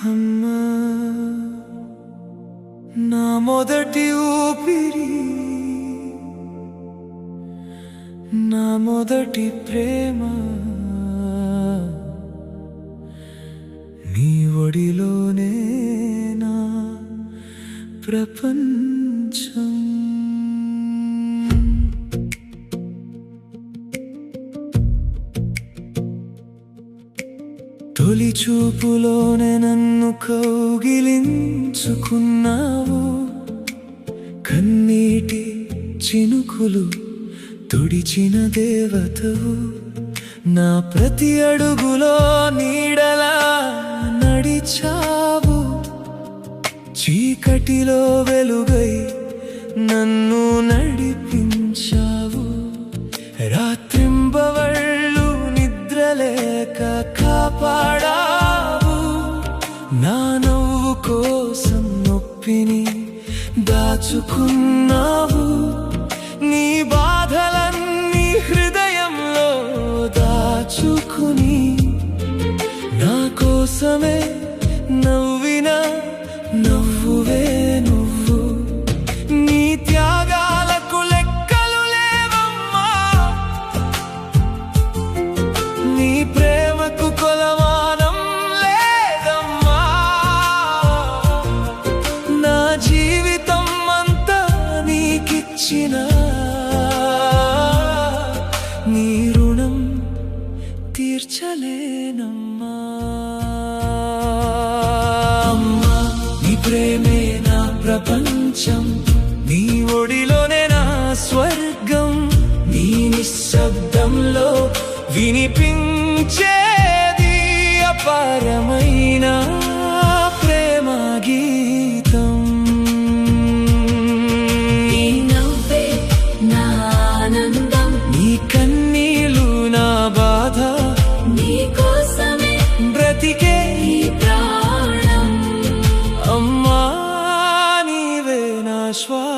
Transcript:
అమ్మా నా మొదటి ఊపిరి, నా మొదటి ప్రేమ, నీ ఒడిలోనే నా ప్రపంచం. తొలి చూపులోనే నన్ను కౌగిలించుకున్నావు, కన్నీటి చినుకులు తుడిచిన దేవతవు, నా ప్రతి అడుగులో నీడలా నడిచావు, చీకటిలో వెలుగై నన్ను నడిపించావు, రాత్రింబవళ్ళు నిద్రలేక కాపాడావు, నా నవ్వు కోసం నొప్పిని దాచుకున్నావు, నీ బాధలన్నీ హృదయంలో దాచుకుని నా కోసమే నవ్విన నవ్వువే నువ్వు. నీ త్యాగాలకు లెక్కలు లేవమ్మా, నీ ప్రేమకు కొలమానం లేదమ్మా, నా జీవితం అంతా నీకిచ్చిన నీ రుణం తీర్చలేనమ్మా. అమ్మా నీ ప్రేమే నా ప్రపంచం, నీ ఒడిలోనే నా స్వర్గం, నీ నిశ్శబ్దంలో వినిపించేది అపారమైన ప్రేమ గీతం. నీ నవ్వే నా ఆనందం, నీ కన్నీళ్ళు నా బాధ, నీ కోసమే బ్రతికే ఈ ప్రాణం. అమ్మా నీవే నా శ్వాస.